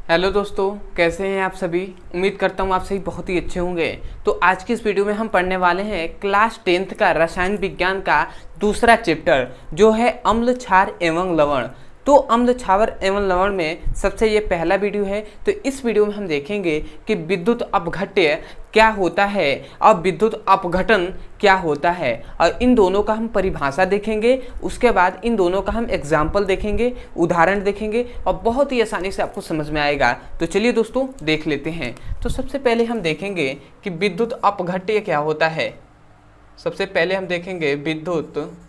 Hello दोस्तों, कैसे हैं आप सभी। उम्मीद करता हूँ आप सभी बहुत ही अच्छे होंगे। तो आज की इस वीडियो में हम पढ़ने वाले हैं क्लास 10th का रसायन विज्ञान का दूसरा चैप्टर, जो है अम्ल क्षार एवं लवण। तो अम्ल क्षार एवं लवण में सबसे ये पहला वीडियो है। तो इस वीडियो में हम देखेंगे कि विद्युत अपघट्य क्या होता है और विद्युत अपघटन क्या होता है, और इन दोनों का हम परिभाषा देखेंगे। उसके बाद इन दोनों का हम एग्जाम्पल देखेंगे, उदाहरण देखेंगे, और बहुत ही आसानी से आपको समझ में आएगा। तो चलिए दोस्तों देख लेते हैं। तो सबसे पहले हम देखेंगे कि विद्युत अपघट्य क्या होता है। सबसे पहले हम देखेंगे विद्युत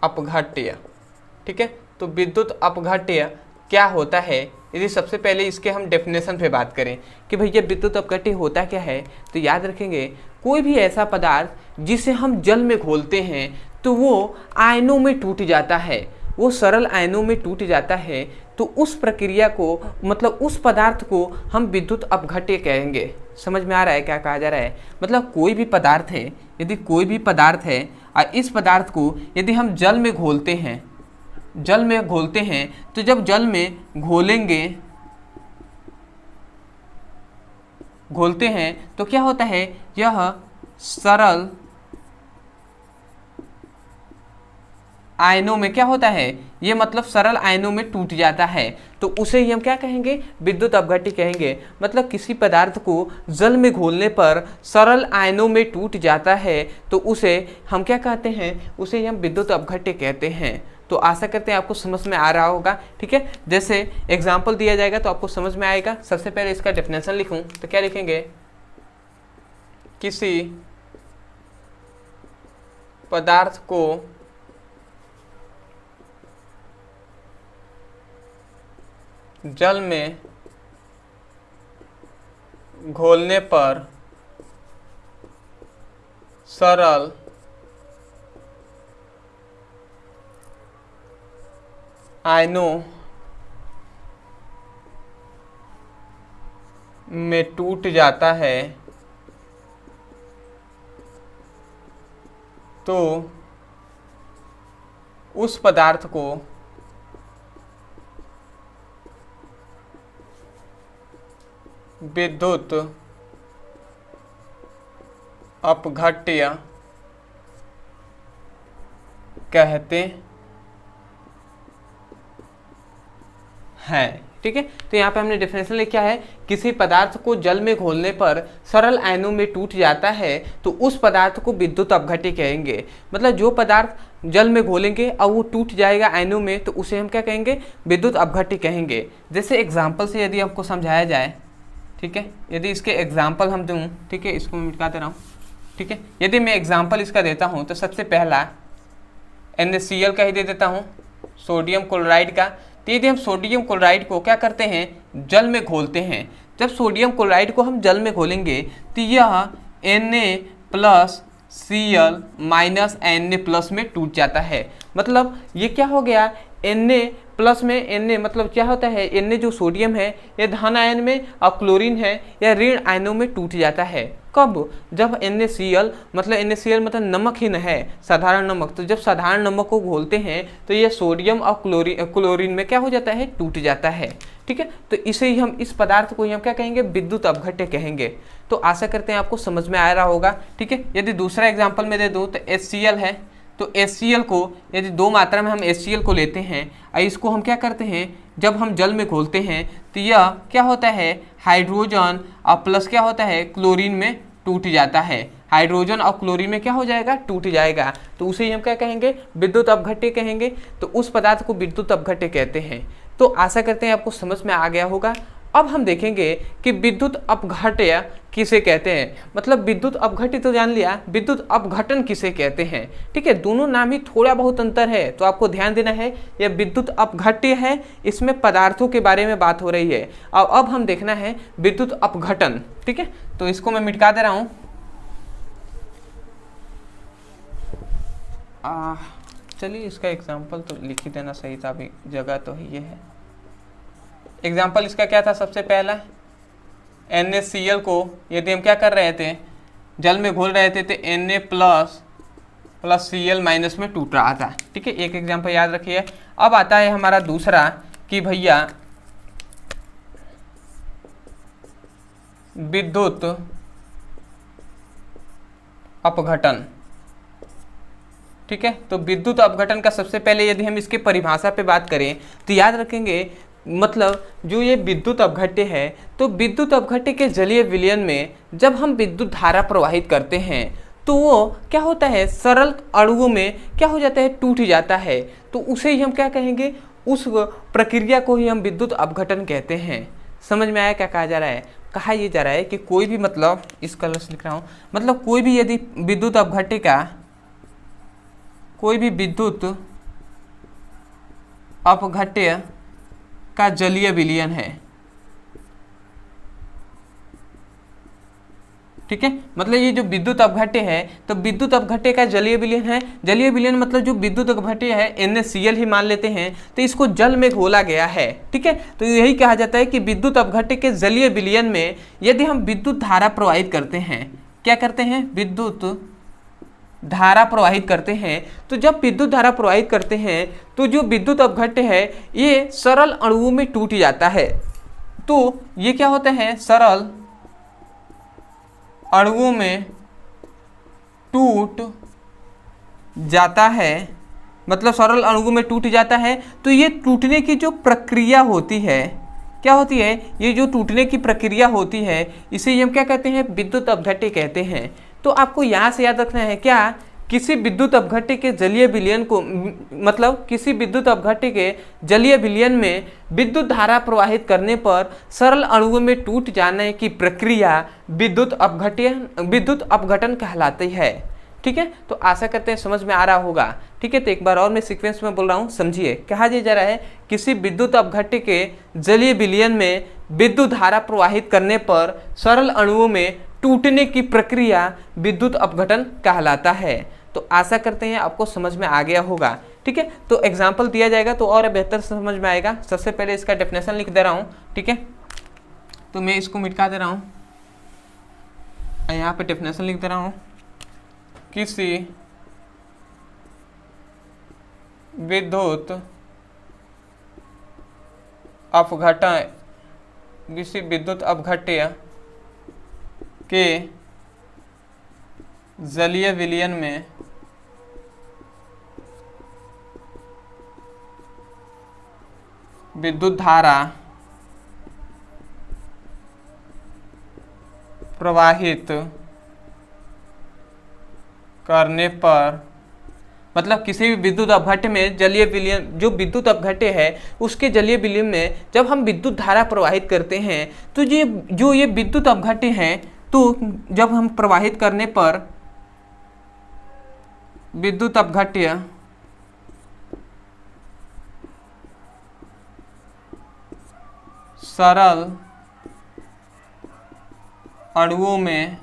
अपघट्य। ठीक है, तो विद्युत अपघट्य क्या होता है। यदि सबसे पहले इसके हम डेफिनेशन पे बात करें कि भैया विद्युत अपघट्य होता क्या है, तो याद रखेंगे कोई भी ऐसा पदार्थ जिसे हम जल में घोलते हैं तो वो आयनों में टूट जाता है, वो सरल आयनों में टूट जाता है। तो उस प्रक्रिया को, मतलब उस पदार्थ को हम विद्युत अपघट्य कहेंगे। समझ में आ रहा है क्या कहा जा रहा है। मतलब कोई भी पदार्थ है, यदि कोई भी पदार्थ है और इस पदार्थ को यदि हम जल में घोलते हैं, जल में घोलते हैं, तो जब जल में घोलते हैं तो क्या होता है, यह सरल आयनों में क्या होता है, ये मतलब सरल आयनों में टूट जाता है। तो उसे ही हम क्या कहेंगे, विद्युत अपघट्य कहेंगे। मतलब किसी पदार्थ को जल में घोलने पर सरल आयनों में टूट जाता है तो उसे हम क्या कहते हैं, उसे ही हम विद्युत अपघट्य कहते हैं। तो आशा करते हैं आपको समझ में आ रहा होगा। ठीक है, जैसे एग्जाम्पल दिया जाएगा तो आपको समझ में आएगा। सबसे पहले इसका डेफिनेशन लिखूं तो क्या लिखेंगे, किसी पदार्थ को जल में घोलने पर सरल आयनों में टूट जाता है तो उस पदार्थ को विद्युत अपघट्य कहते हैं। ठीक है, तो यहाँ पे हमने डेफिनेशन लिखा है, किसी पदार्थ को जल में घोलने पर सरल आयनों में टूट जाता है तो उस पदार्थ को विद्युत अपघट्य कहेंगे। मतलब जो पदार्थ जल में घोलेंगे और वो टूट जाएगा आयनों में तो उसे हम क्या कहेंगे, विद्युत अपघट्य कहेंगे। जैसे एग्जाम्पल से यदि आपको समझाया जाए, ठीक है, यदि इसके एग्जाम्पल हम दूँ, ठीक है, इसको मैं मिटा दे रहा हूँ। ठीक है, यदि मैं एग्जाम्पल इसका देता हूँ तो सबसे पहला NaCl का ही दे देता हूँ, सोडियम क्लोराइड का। तो यदि हम सोडियम क्लोराइड को क्या करते हैं, जल में घोलते हैं, जब सोडियम क्लोराइड को हम जल में घोलेंगे तो यह Na+Cl -Na+ में टूट जाता है। मतलब ये क्या हो गया, Na+ में Na मतलब क्या होता है, Na जो सोडियम है यह धन आयन में और क्लोरीन है यह ऋण आयनों में टूट जाता है। कब, जब NaCl मतलब नमक ही न है, साधारण नमक। तो जब साधारण नमक को घोलते हैं तो यह सोडियम और क्लोरीन में क्या हो जाता है, टूट जाता है। ठीक है, तो इसे ही हम, इस पदार्थ को ही हम क्या कहेंगे, विद्युत अपघट्य कहेंगे। तो आशा करते हैं आपको समझ में आ रहा होगा। ठीक है, यदि दूसरा एग्जाम्पल में दे दूँ तो HCl है। तो HCl को यदि दो मात्रा में हम HCl को लेते हैं और इसको हम क्या करते हैं, जब हम जल में घोलते हैं तो यह क्या होता है, हाइड्रोजन और प्लस क्या होता है, क्लोरीन में टूट जाता है। हाइड्रोजन और क्लोरीन में क्या हो जाएगा, टूट जाएगा। तो उसे ही हम क्या कहेंगे, विद्युत अपघट्य कहेंगे। तो उस पदार्थ को विद्युत अपघट्य कहते हैं। तो आशा करते हैं आपको समझ में आ गया होगा। अब हम देखेंगे कि विद्युत अपघट्य किसे कहते हैं। मतलब विद्युत अपघट्य तो जान लिया, विद्युत अपघटन किसे कहते हैं। ठीक है, दोनों नाम ही थोड़ा बहुत अंतर है, तो आपको ध्यान देना है। यह विद्युत अपघट्य है, इसमें पदार्थों के बारे में बात हो रही है, और अब हम देखना है विद्युत अपघटन। ठीक है, तो इसको मैं मिटा दे रहा हूँ। चलिए इसका एग्जाम्पल तो लिख ही देना सही था, अभी जगह तो ये है। एग्जाम्पल इसका क्या था, सबसे पहला NaCl को यदि हम क्या कर रहे थे, जल में घोल रहे थे तो Na+Cl- में टूट रहा था। ठीक है, एक एग्जाम्पल याद रखिए। अब आता है हमारा दूसरा कि भैया विद्युत अपघटन, ठीक है। तो विद्युत अपघटन का सबसे पहले यदि हम इसके परिभाषा पे बात करें तो याद रखेंगे, मतलब जो ये विद्युत अपघट्य है, तो विद्युत अपघट्य के जलीय विलयन में जब हम विद्युत धारा प्रवाहित करते हैं तो वो क्या होता है, सरल अणुओं में क्या हो जाता है, टूट जाता है। तो उसे ही हम क्या कहेंगे, उस प्रक्रिया को ही हम विद्युत अपघटन कहते हैं। समझ में आया क्या कहा जा रहा है? कहा यह जा रहा है कि कोई भी, मतलब इस कलर से लिख रहा हूँ, मतलब कोई भी यदि विद्युत अपघट्य का, कोई भी विद्युत अपघट्य का जलीय विलयन है, ठीक है। मतलब ये जो विद्युत अपघट्य है, तो विद्युत अपघट्य का जलीय विलयन है। जलीय विलयन मतलब जो विद्युत अपघट्य है NaCl ही मान लेते हैं, तो इसको जल में घोला गया है, ठीक है। तो यही कहा जाता है कि विद्युत अपघट्य के जलीय विलयन में यदि हम विद्युत धारा प्रवाहित करते हैं, क्या करते हैं, विद्युत धारा प्रवाहित करते हैं, तो जब विद्युत धारा प्रवाहित करते हैं तो जो विद्युत अपघट्य है ये सरल अणुओं में टूट जाता है। तो ये क्या होता है, सरल अणुओं में टूट जाता है, मतलब सरल अणुओं में टूट जाता है। तो ये टूटने की जो प्रक्रिया होती है, क्या होती है, ये जो टूटने की प्रक्रिया होती है, इसे हम क्या कहते हैं, विद्युत अपघट्य कहते हैं। तो आपको यहाँ से याद रखना है क्या, किसी विद्युत अपघट्य के जलीय विलयन को, मतलब किसी विद्युत अपघट्य के जलीय विलयन में विद्युत धारा प्रवाहित करने पर सरल अणुओं में टूट जाने की प्रक्रिया विद्युत अपघटन कहलाती है, ठीक है। तो आशा करते हैं समझ में आ रहा होगा, ठीक है। तो एक बार और मैं सीक्वेंस में बोल रहा हूँ, समझिए। कहा जा रहा है किसी विद्युत अपघट्य के जलीय विलयन में विद्युत धारा प्रवाहित करने पर सरल अणुओं में टूटने की प्रक्रिया विद्युत अपघटन कहलाता है। तो आशा करते हैं आपको समझ में आ गया होगा, ठीक है। तो एग्जाम्पल दिया जाएगा तो और बेहतर समझ में आएगा। सबसे पहले इसका डेफिनेशन लिख दे रहा हूँ, ठीक है। तो मैं इसको मिटा दे रहा हूँ, यहाँ पे डेफिनेशन लिख दे रहा हूँ, किसी विद्युत अपघट्य के जलीय विलयन में विद्युत धारा प्रवाहित करने पर, मतलब किसी भी विद्युत अपघट्य में जलीय विलयन, जो विद्युत अपघट्य है उसके जलीय विलयन में जब हम विद्युत धारा प्रवाहित करते हैं तो ये विद्युत अपघट्य है, तो जब हम प्रवाहित करने पर विद्युत अपघट्य सरल अणुओं में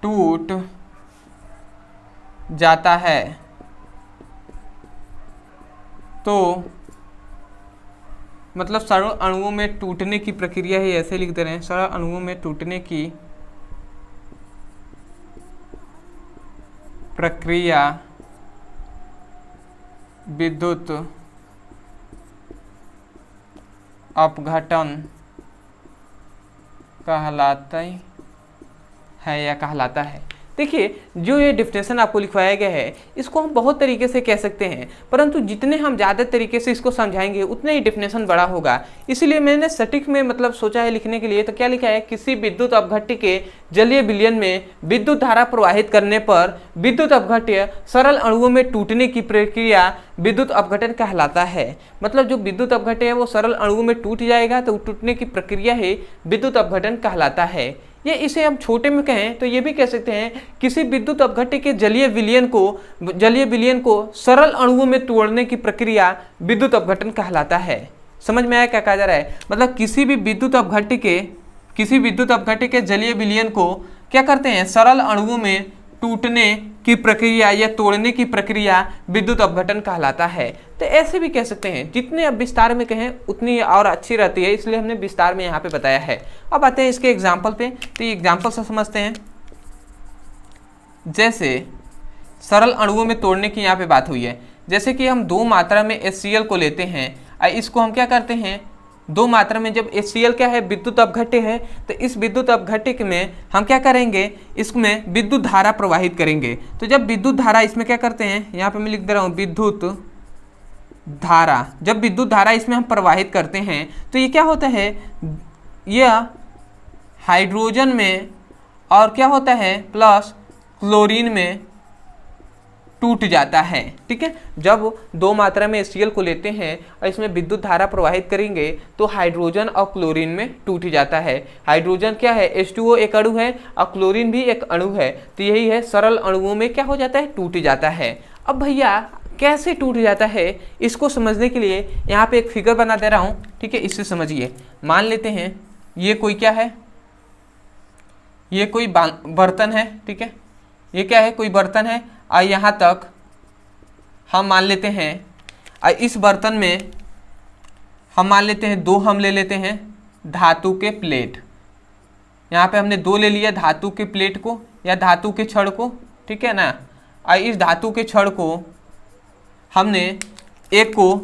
टूट जाता है। तो मतलब सरल अणुओं में टूटने की प्रक्रिया ही ऐसे लिख दे रहे हैं, सरल अणुओं में टूटने की प्रक्रिया विद्युत अपघटन कहलाता है या कहलाता है। देखिए, जो ये डेफिनेशन आपको लिखवाया गया है इसको हम बहुत तरीके से कह सकते हैं, परंतु जितने हम ज़्यादा तरीके से इसको समझाएंगे उतना ही डेफिनेशन बड़ा होगा। इसीलिए मैंने सटीक में मतलब सोचा है लिखने के लिए। तो क्या लिखा है, किसी विद्युत अपघट्य के जलीय विलयन में विद्युत धारा प्रवाहित करने पर विद्युत अपघट्य सरल अणुओं में टूटने की प्रक्रिया विद्युत अपघटन कहलाता है। मतलब जो विद्युत अपघट्य है वो सरल अणुओं में टूट जाएगा, तो टूटने की प्रक्रिया ही विद्युत अपघटन कहलाता है। ये इसे हम छोटे में कहें तो ये भी कह सकते हैं, किसी विद्युत अपघट्य के जलीय विलयन को सरल अणुओं में तोड़ने की प्रक्रिया विद्युत अपघटन कहलाता है। समझ में आया क्या कहा जा रहा है? मतलब किसी विद्युत अपघट्य के जलीय विलयन को क्या करते हैं, सरल अणुओं में टूटने की प्रक्रिया या तोड़ने की प्रक्रिया विद्युत अपघटन कहलाता है। तो ऐसे भी कह सकते हैं, जितने अब विस्तार में कहें उतनी और अच्छी रहती है, इसलिए हमने विस्तार में यहाँ पे बताया है। अब आते हैं इसके एग्जाम्पल पे। तो ये एग्जाम्पल से समझते हैं। जैसे सरल अणुओं में तोड़ने की यहाँ पे बात हुई है, जैसे कि हम 2 मात्रा में HCl को लेते हैं, इसको हम क्या करते हैं, दो मात्रा में जब HCl क्या है, विद्युत अपघट्य है, तो इस विद्युत अपघट्य में हम क्या करेंगे, इसमें विद्युत धारा प्रवाहित करेंगे। तो जब विद्युत धारा इसमें क्या करते हैं, यहाँ पे मैं लिख दे रहा हूँ विद्युत धारा, जब विद्युत धारा इसमें हम प्रवाहित करते हैं तो ये क्या होता है, यह हाइड्रोजन में और क्या होता है प्लस क्लोरीन में टूट जाता है। ठीक है, जब दो मात्रा में HCl को लेते हैं और इसमें विद्युत धारा प्रवाहित करेंगे तो हाइड्रोजन और क्लोरीन में टूट जाता है। हाइड्रोजन क्या है, H2O एक अणु है और क्लोरीन भी एक अणु है, तो यही है सरल अणुओं में क्या हो जाता है, टूट जाता है। अब भैया कैसे टूट जाता है, इसको समझने के लिए यहाँ पे एक फिगर बना दे रहा हूँ। ठीक है, इससे समझिए। मान लेते हैं ये कोई क्या है, ये कोई बर्तन है। ठीक है, ये क्या है, कोई बर्तन है और यहाँ तक हम मान लेते हैं, और इस बर्तन में हम मान लेते हैं दो, हम ले लेते हैं धातु के प्लेट। यहाँ पे हमने दो ले लिया धातु के प्लेट को या धातु के छड़ को। ठीक है ना, और इस धातु के छड़ को हमने एक को,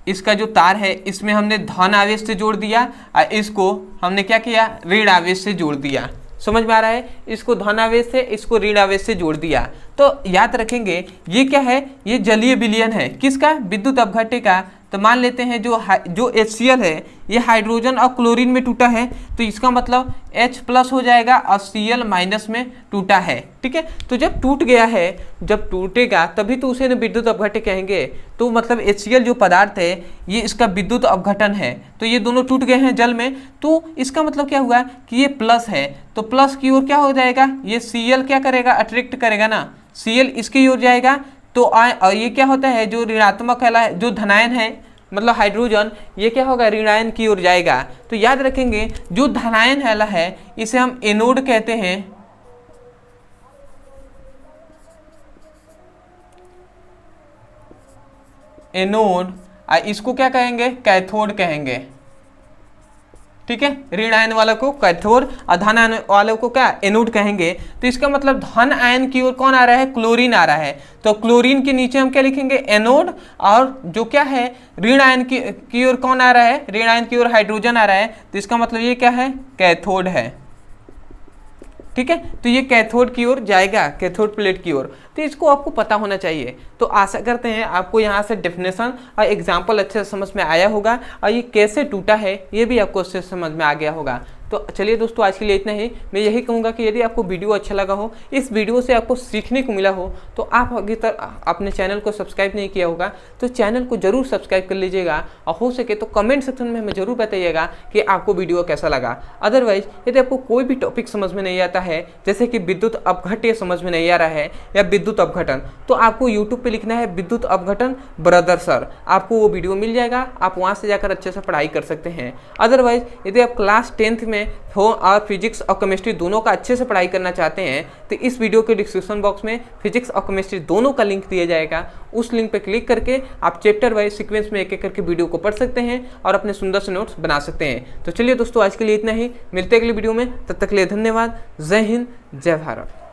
इसका जो तार है इसमें हमने धन आवेश से जोड़ दिया और इसको हमने क्या किया, ऋण आवेश से जोड़ दिया। समझ में आ रहा है, इसको धन आवेश से, इसको ऋण आवेश से जोड़ दिया। तो याद रखेंगे ये क्या है, ये जलीय विलयन है, किसका, विद्युत अपघट्य का। तो मान लेते हैं जो HCl है ये हाइड्रोजन और क्लोरीन में टूटा है, तो इसका मतलब H+ हो जाएगा और Cl- में टूटा है। ठीक है, तो जब टूट गया है, जब टूटेगा तभी तो उसे विद्युत अपघट्य कहेंगे। तो मतलब HCl जो पदार्थ है ये इसका विद्युत अपघटन है, तो ये दोनों टूट गए हैं जल में, तो इसका मतलब क्या हुआ कि ये प्लस है, तो प्लस की ओर क्या हो जाएगा, ये Cl क्या करेगा, अट्रैक्ट करेगा ना, Cl इसकी ओर जाएगा। तो ये क्या होता है, जो ऋणात्मक है, जो धनायन है मतलब हाइड्रोजन, ये क्या होगा, ऋणायन की ओर जाएगा। तो याद रखेंगे जो धनायन है इसे हम एनोड कहते हैं, एनोड, और इसको क्या कहेंगे, कैथोड कहेंगे। ठीक है, ऋण आयन वाला को कैथोड और धन आयन वालों को क्या, एनोड कहेंगे। तो इसका मतलब धन आयन की ओर कौन आ रहा है, क्लोरीन आ रहा है, तो क्लोरीन के नीचे हम क्या लिखेंगे, एनोड, और जो क्या है ऋण आयन की ओर कौन आ रहा है, ऋण आयन की ओर हाइड्रोजन आ रहा है, तो इसका मतलब ये क्या है, कैथोड है। ठीक है, तो ये कैथोड की ओर जाएगा, कैथोड प्लेट की ओर। तो इसको आपको पता होना चाहिए। तो आशा करते हैं आपको यहाँ से डेफिनेशन और एग्जाम्पल अच्छे से समझ में आया होगा और ये कैसे टूटा है ये भी आपको अच्छे से समझ में आ गया होगा। तो चलिए दोस्तों, आज के लिए इतना ही। मैं यही कहूँगा कि यदि आपको वीडियो अच्छा लगा हो, इस वीडियो से आपको सीखने को मिला हो, तो आप अभी तक अपने चैनल को सब्सक्राइब नहीं किया होगा तो चैनल को जरूर सब्सक्राइब कर लीजिएगा, और हो सके तो कमेंट सेक्शन में हमें जरूर बताइएगा कि आपको वीडियो कैसा लगा। अदरवाइज यदि आपको कोई भी टॉपिक समझ में नहीं आता है, जैसे कि विद्युत अपघट्य समझ में नहीं आ रहा है या विद्युत अपघटन, तो आपको यूट्यूब पर लिखना है विद्युत अपघटन ब्रदर सर, आपको वो वीडियो मिल जाएगा, आप वहाँ से जाकर अच्छे से पढ़ाई कर सकते हैं। अदरवाइज यदि आप क्लास 10th में हो और फिजिक्स और केमिस्ट्री दोनों का अच्छे से पढ़ाई करना चाहते हैं, तो इस वीडियो के डिस्क्रिप्शन बॉक्स में फिजिक्स और केमिस्ट्री दोनों का लिंक दिया जाएगा। उस लिंक पर क्लिक करके आप चैप्टर वाइज सीक्वेंस में एक एक करके वीडियो को पढ़ सकते हैं और अपने सुंदर से नोट्स बना सकते हैं। तो चलिए दोस्तों, आज के लिए इतना ही, मिलते हैं अगली वीडियो में, तब तक के लिए धन्यवाद। जय हिंद, जय भारत।